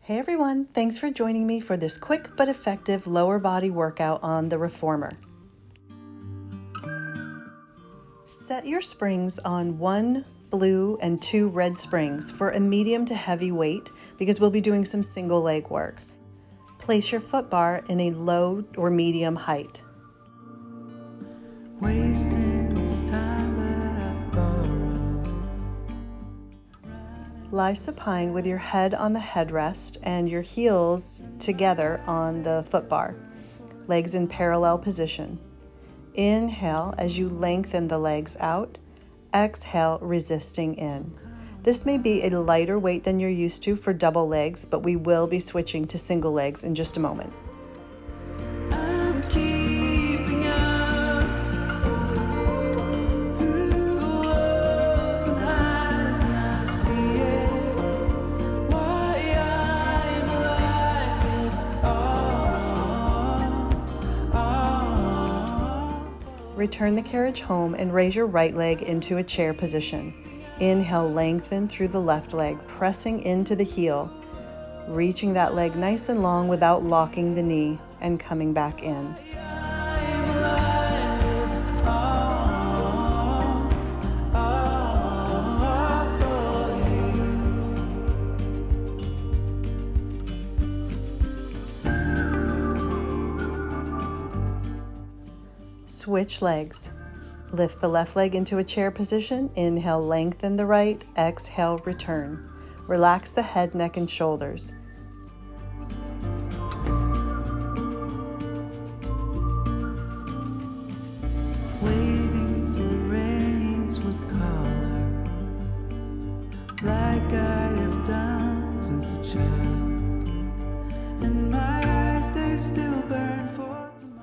Hey everyone, thanks for joining me for this quick but effective lower body workout on the reformer. Set your springs on 1 blue and 2 red springs for a medium to heavy weight because we'll be doing some single leg work. Place your foot bar in a low or medium height. Lie supine with your head on the headrest and your heels together on the foot bar, legs in parallel position. Inhale as you lengthen the legs out. Exhale, resisting in. This may be a lighter weight than you're used to for double legs, but we will be switching to single legs in just a moment. Return the carriage home and raise your right leg into a chair position. Inhale, lengthen through the left leg, pressing into the heel, reaching that leg nice and long without locking the knee and coming back in. Switch legs. Lift the left leg into a chair position. Inhale, lengthen the right. Exhale, return. Relax the head, neck, and shoulders. Waiting for rains with color, like I have done since a child, and my eyes, they still burn for.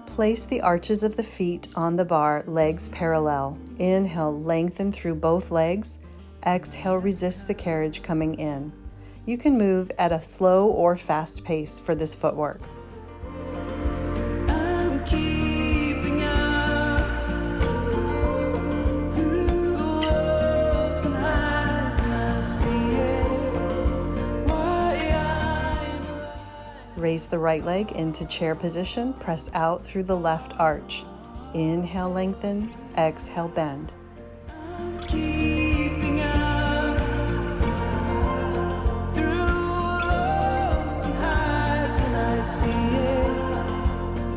Place the arches of the feet on the bar, legs parallel. Inhale, lengthen through both legs. Exhale, resist the carriage coming in. You can move at a slow or fast pace for this footwork. I'm keeping up through lows and highs, and I see it, why I'm alive. Raise the right leg into chair position. Press out through the left arch. Inhale, lengthen. Exhale, bend. I'm keeping up through lows and highs, and I see it,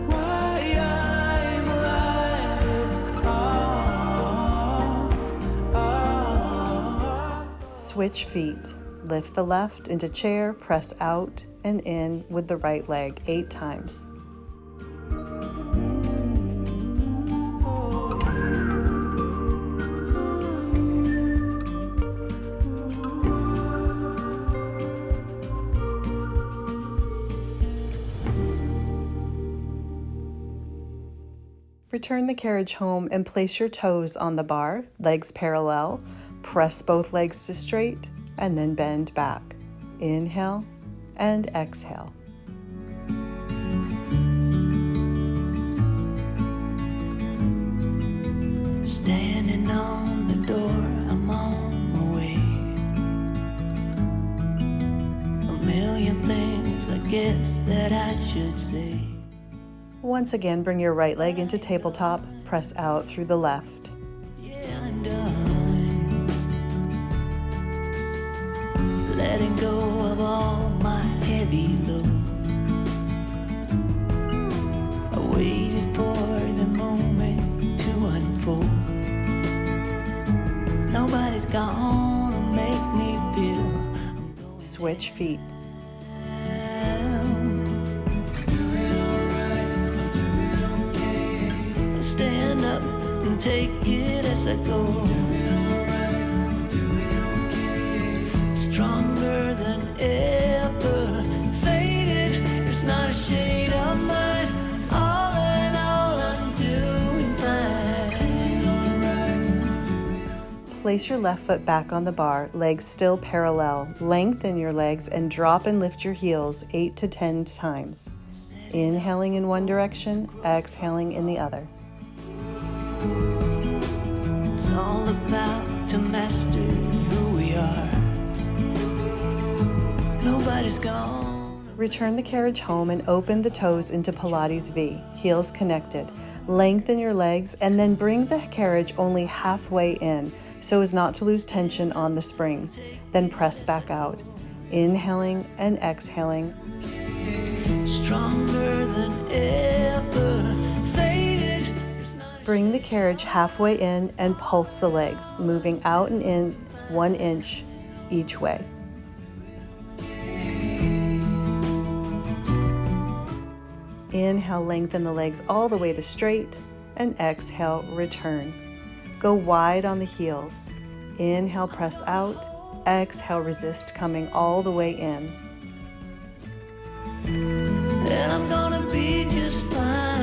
why I'm alive. It's all. Switch feet. Lift the left into chair, press out and in with the right leg 8 times. Return the carriage home and place your toes on the bar, legs parallel. Press both legs to straight and then bend back. Inhale and exhale. Standing on the door, I'm on my way. A million things I guess that I should say. Once again, bring your right leg into tabletop. Press out through the left. Yeah, I'm done letting go of all my heavy load. I waited for the moment to unfold. Nobody's gonna make me feel Switch feet. stand up and take it as I go. Stronger than ever, faded, there's not a shade of mine. All in all, I'm doing fine. Place your left foot back on the bar, legs still parallel. Lengthen your legs and drop and lift your heels 8 to 10 times. Inhaling in one direction, exhaling in the other. It's all about to master who we are. Nobody's gone. Return the carriage home and open the toes into Pilates V, heels connected. Lengthen your legs and then bring the carriage only halfway in so as not to lose tension on the springs. Then press back out, inhaling and exhaling. Stronger than ever, faded. Bring the carriage halfway in and pulse the legs, moving out and in 1 inch each way. Inhale, lengthen the legs all the way to straight, and exhale, return. Go wide on the heels. Inhale, press out. Exhale, resist coming all the way in. And I'm gonna be just fine.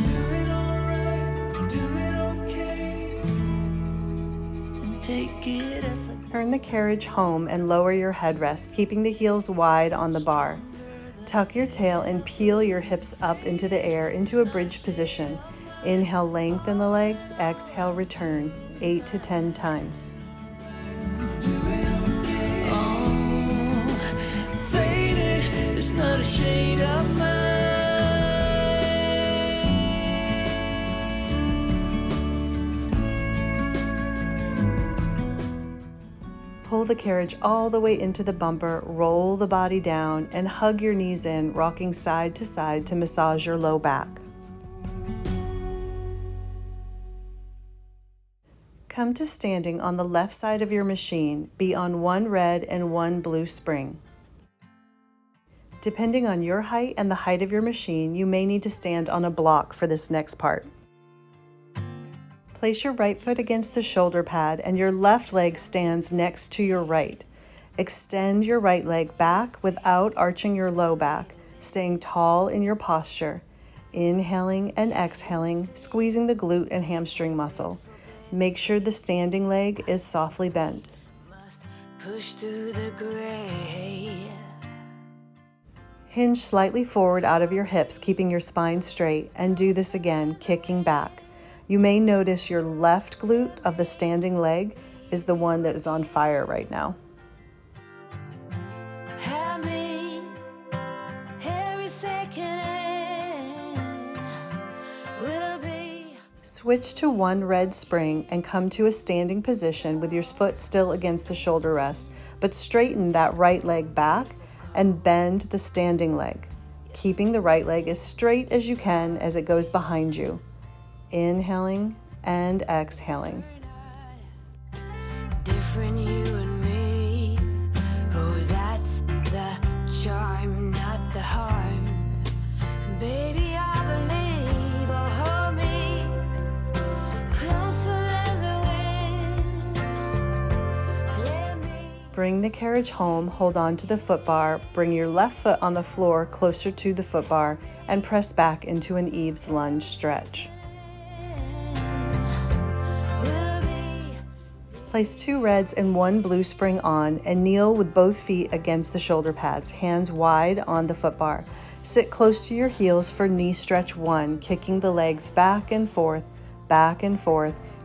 Do it alright, do it okay, and take it as a Turn the carriage home and lower your headrest, keeping the heels wide on the bar. Tuck your tail and peel your hips up into the air into a bridge position. Inhale, lengthen the legs. Exhale, return 8 to 10 times. faded. It's not a shade of mine. Pull the carriage all the way into the bumper, roll the body down, and hug your knees in, rocking side to massage your low back. Come to standing on the left side of your machine. Be on 1 red and 1 blue spring. Depending on your height and the height of your machine, you may need to stand on a block for this next part. Place your right foot against the shoulder pad and your left leg stands next to your right. Extend your right leg back without arching your low back, staying tall in your posture. Inhaling and exhaling, squeezing the glute and hamstring muscle. Make sure the standing leg is softly bent. Push through the gray. Hinge slightly forward out of your hips, keeping your spine straight, and do this again, kicking back. You may notice your left glute of the standing leg is the one that is on fire right now. Have me every second will be. Switch to 1 red spring and come to a standing position with your foot still against the shoulder rest, but straighten that right leg back and bend the standing leg, keeping the right leg as straight as you can as it goes behind you. Inhaling and exhaling. Different, you and me. Oh, that's the charm, not the harm. Baby, I believe. Oh, hold me closer than the wind. Let me. Bring the carriage home, hold on to the foot bar, bring your left foot on the floor closer to the foot bar, and press back into an Eve's lunge stretch. Place 2 reds and 1 blue spring on and kneel with both feet against the shoulder pads, hands wide on the foot bar. Sit close to your heels for knee stretch 1, kicking the legs back and forth,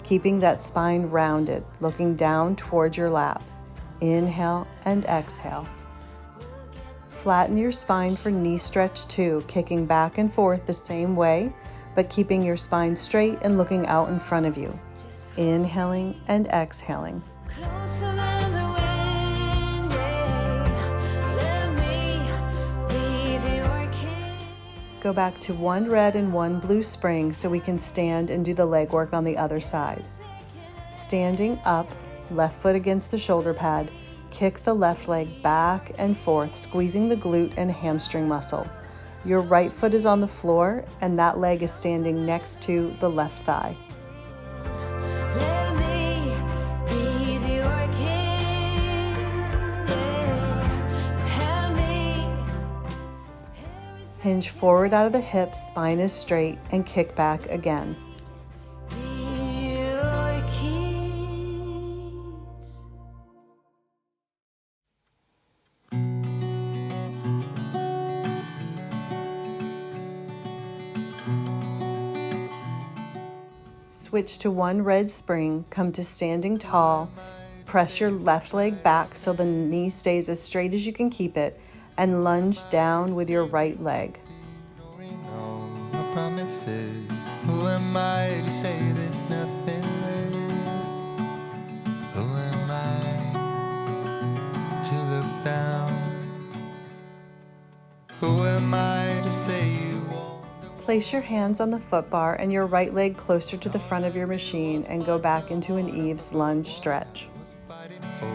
keeping that spine rounded, looking down towards your lap. Inhale and exhale. Flatten your spine for knee stretch 2, kicking back and forth the same way, but keeping your spine straight and looking out in front of you. Inhaling and exhaling. Closer than the wind, yeah. Let me be your king. Go back to 1 red and 1 blue spring so we can stand and do the leg work on the other side. Standing up, left foot against the shoulder pad, kick the left leg back and forth, squeezing the glute and hamstring muscle. Your right foot is on the floor and that leg is standing next to the left thigh. Let me be your king, yeah. Have me. Hinge forward out of the hips, spine is straight, and kick back again. Be your keys. Switch to one red spring, come to standing tall, press your left leg back so the knee stays as straight as you can keep it, and lunge down with your right leg. No promises. Who am I to say there's nothing left? Who am I to look down? Who am I to say you won't? Place your hands on the foot bar and your right leg closer to the front of your machine and go back into an Eve's lunge stretch. Fighting for?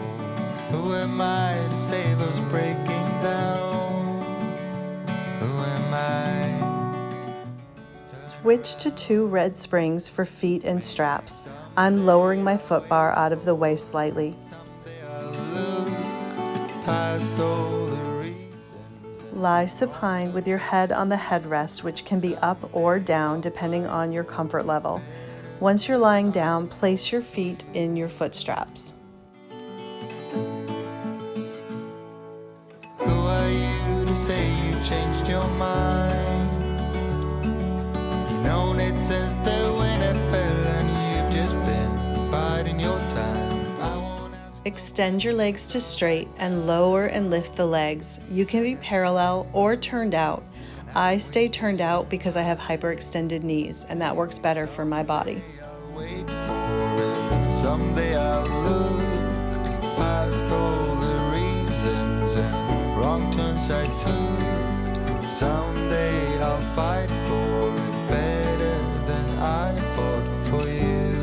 Who am I to save us breaking down? Who am I? Switch to 2 red springs for feet and straps. I'm lowering my foot bar out of the way slightly. I'll look past all the reasons. Lie supine with your head on the headrest, which can be up or down depending on your comfort level. Once you're lying down, place your feet in your foot straps. Who are you to say you changed your mind? You've known it since the winter fell and you've just been biding your time. I won't ask. Extend your legs to straight and lower and lift the legs. You can be parallel or turned out. I stay turned out because I have hyperextended knees, and that works better for my body. I'll wait for it. Someday I'll look past all the reasons and wrong turns I took. Someday I'll fight for it better than I fought for you.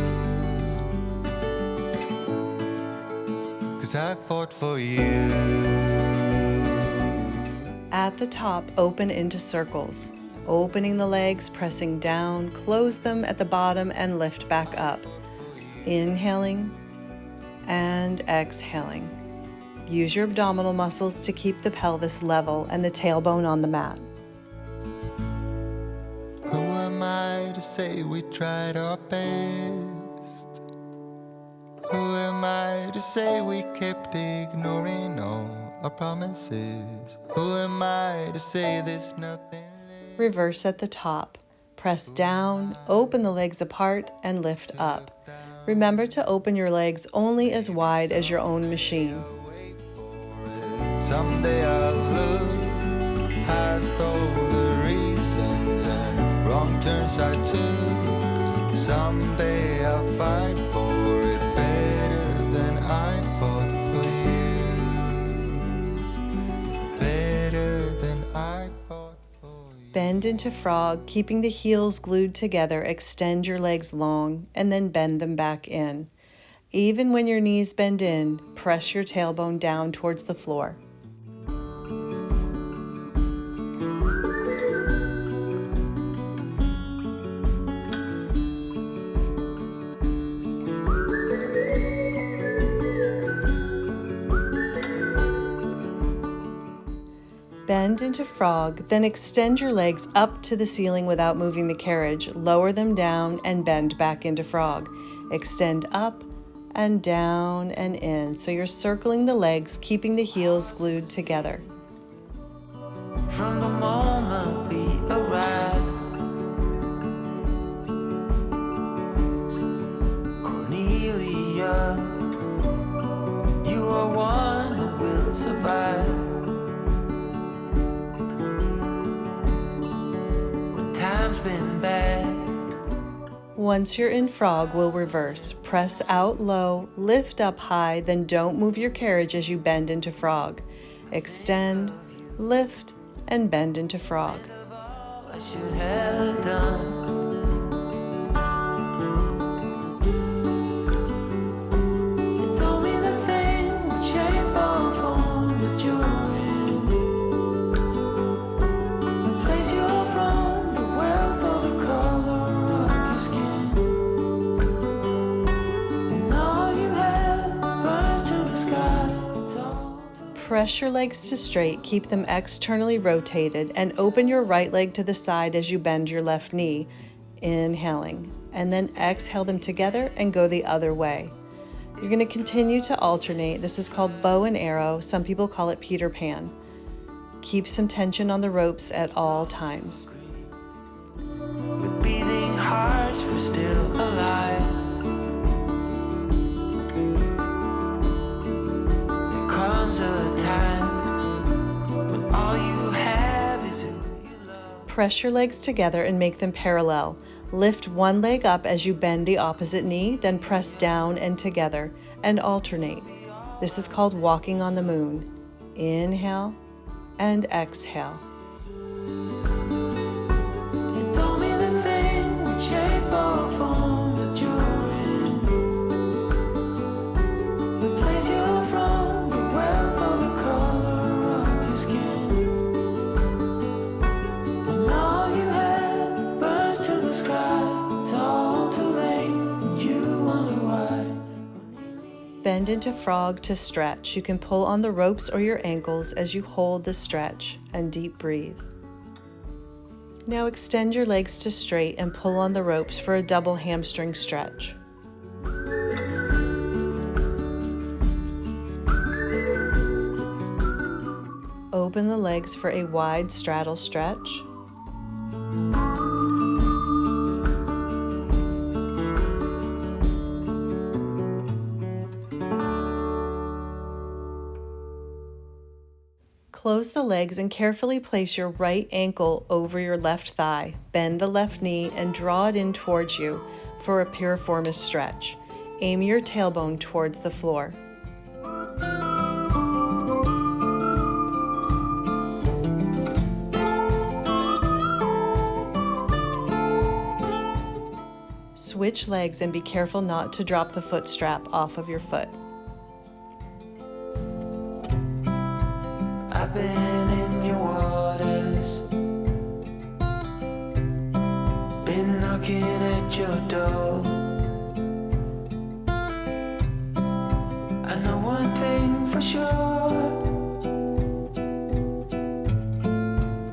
'Cause I fought for you. At the top, open into circles. Opening the legs, pressing down, close them at the bottom and lift back up. Inhaling and exhaling. Use your abdominal muscles to keep the pelvis level and the tailbone on the mat. Who am I to say we tried our best? Who am I to say we kept ignoring all our promises? Who am I to say there's nothing left? Reverse at the top. Press down, open the legs apart, and lift up. Remember to open your legs only as wide as your own machine. Someday I'll look past all the reasons and wrong turns I took. Someday I'll fight for it better than I fought for you. Better than I fought for you. Bend into frog, keeping the heels glued together. Extend your legs long and then bend them back in. Even when your knees bend in, press your tailbone down towards the floor. Bend into frog, then extend your legs up to the ceiling without moving the carriage. Lower them down and bend back into frog. Extend up and down and in. So you're circling the legs, keeping the heels glued together. From the moment we arrived, Cornelia, you are one who will survive. When time's been bad, Once you're in frog, we'll reverse. Press out low, lift up high, then don't move your carriage as you bend into frog. Extend, lift, and bend into frog. I should have done. You told me the thing would shape or form that you're in. The place you're from, the wealth or the color of your skin. And all you have burns to the sky. It's all to Press your legs to straight, keep them externally rotated, and open your right leg to the side as you bend your left knee, inhaling, and then exhale them together and go the other way. You're going to continue to alternate. This is called bow and arrow. Some people call it Peter Pan. Keep some tension on the ropes at all times. with beating heart. hearts were still alive. There comes a time when all you have is who you love. Press your legs together and make them parallel. Lift one leg up as you bend the opposite knee, then press down and together, and alternate. This is called walking on the moon. Inhale and exhale. It don't mean a thing what shape or form that you're in, the place you're from, the wealth or the color of your skin. When all you have burns to the sky, it's all too late, and you wonder why. Bend into frog to stretch. You can pull on the ropes or your ankles as you hold the stretch and deep breathe. Now extend your legs to straight and pull on the ropes for a double hamstring stretch. Open the legs for a wide straddle stretch. Close the legs and carefully place your right ankle over your left thigh. Bend the left knee and draw it in towards you for a piriformis stretch. Aim your tailbone towards the floor. Switch legs and be careful not to drop the foot strap off of your foot. I've been in your waters, been knocking at your door. I know one thing for sure,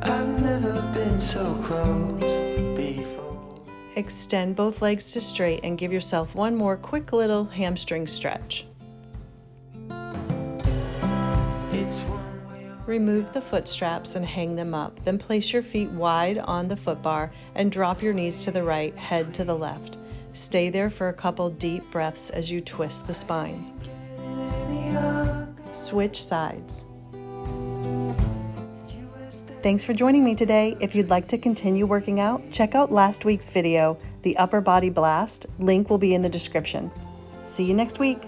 I've never been so close before. Extend both legs to straight and give yourself one more quick little hamstring stretch. It's one way or Remove the foot straps and hang them up. Then place your feet wide on the foot bar and drop your knees to the right, head to the left. Stay there for a couple deep breaths as you twist the spine. any other. Switch sides. Thanks for joining me today. If you'd like to continue working out, check out last week's video, the Upper Body Blast. Link will be in the description. See you next week.